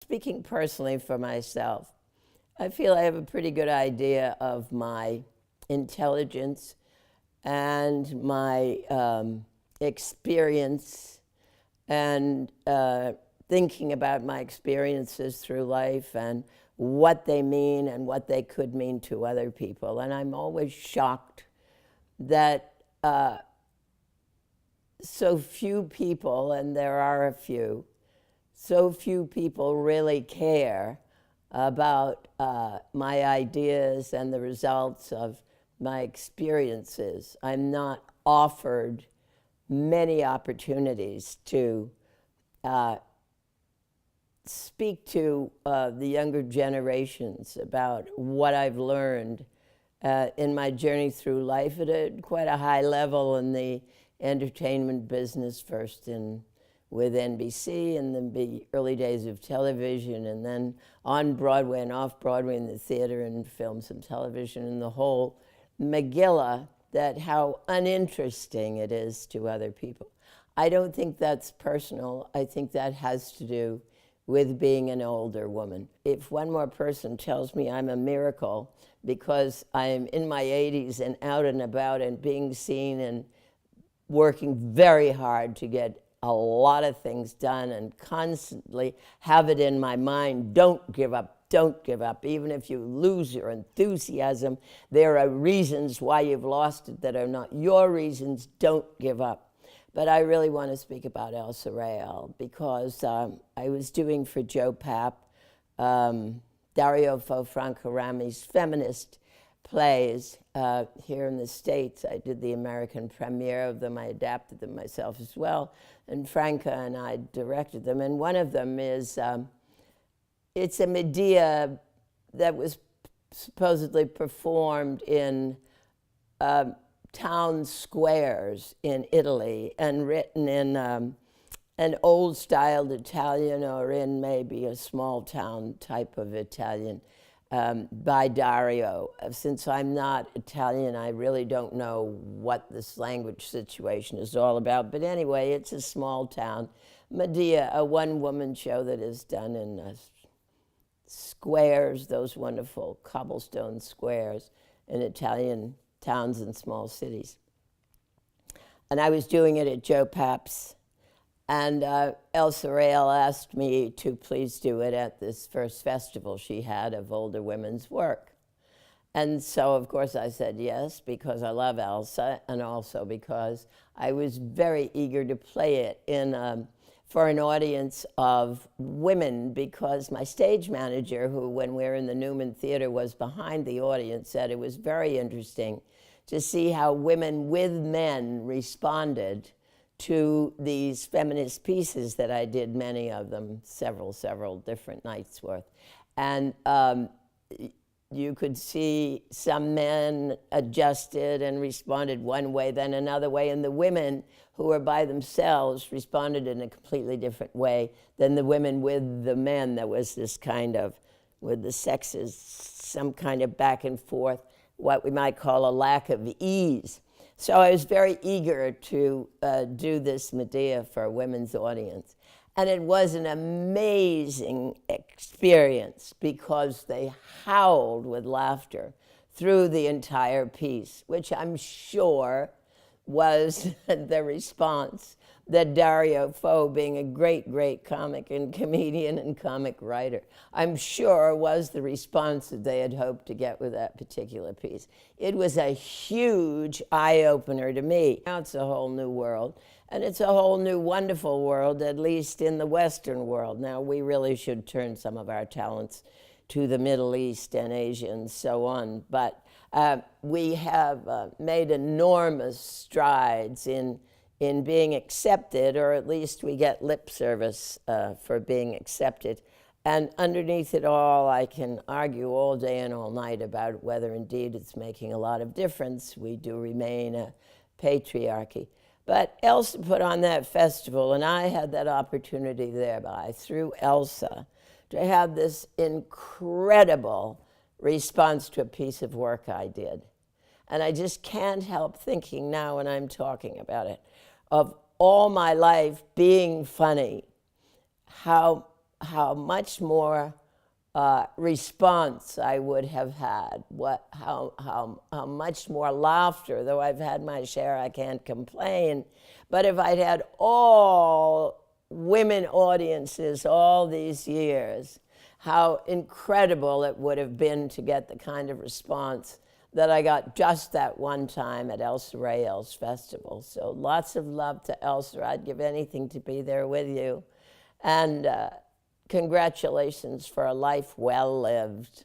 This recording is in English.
Speaking personally for myself, I feel I have a pretty good idea of my intelligence and my experience and thinking about my experiences through life and what they mean and what they could mean to other people. And I'm always shocked that so few people, and there are a few, so few people really care about my ideas and the results of my experiences. I'm not offered many opportunities to speak to the younger generations about what I've learned in my journey through life at quite a high level in the entertainment business, first with NBC in the early days of television, and then on Broadway and off Broadway in the theater and films and television, and the whole Megillah, that how uninteresting it is to other people. I don't think that's personal. I think that has to do with being an older woman. If one more person tells me I'm a miracle because I'm in my 80s and out and about and being seen and working very hard to get a lot of things done and constantly have it in my mind, don't give up, don't give up. Even if you lose your enthusiasm, there are reasons why you've lost it that are not your reasons, don't give up. But I really want to speak about Elsa Rael because I was doing for Joe Papp, Dario Fo Franco-Rami's feminist plays here in the States. I did the American premiere of them. I adapted them myself as well. And Franca and I directed them. And one of them is, it's a Medea that was supposedly performed in town squares in Italy and written in an old-styled Italian or in maybe a small-town type of Italian by Dario. Since I'm not Italian, I really don't know what this language situation is all about. But anyway, it's a small town. Medea, a one-woman show that is done in squares, those wonderful cobblestone squares in Italian towns and small cities. And I was doing it at Joe Papp's, and Elsa Rael asked me to please do it at this first festival she had of older women's work. And so, of course, I said yes, because I love Elsa, and also because I was very eager to play it for an audience of women, because my stage manager, who when we were in the Newman Theater was behind the audience, said it was very interesting to see how women with men responded to these feminist pieces that I did, many of them, several different nights worth. And you could see some men adjusted and responded one way, then another way, and the women who were by themselves responded in a completely different way than the women with the men. There was this kind of, with the sexes, some kind of back and forth, what we might call a lack of ease. So I was very eager to do this Medea for a women's audience. And it was an amazing experience because they howled with laughter through the entire piece, which I'm sure was the response that Dario Fo, being a great comic and comedian and comic writer, I'm sure was the response that they had hoped to get with that particular piece. It was a huge eye-opener to me. Now it's a whole new world, and it's a whole new wonderful world, at least in the Western world. Now we really should turn some of our talents to the Middle East and Asia and so on, but we have made enormous strides in being accepted, or at least we get lip service for being accepted. And underneath it all, I can argue all day and all night about whether indeed it's making a lot of difference. We do remain a patriarchy. But Elsa put on that festival, and I had that opportunity thereby, through Elsa, to have this incredible response to a piece of work I did. And I just can't help thinking now when I'm talking about it, of all my life being funny, how how much more response I would have had, how much more laughter, though I've had my share, I can't complain. But if I'd had all women audiences all these years, how incredible it would have been to get the kind of response that I got just that one time at Elsa Rael's festival. So lots of love to Elsa. I'd give anything to be there with you. And congratulations for a life well lived.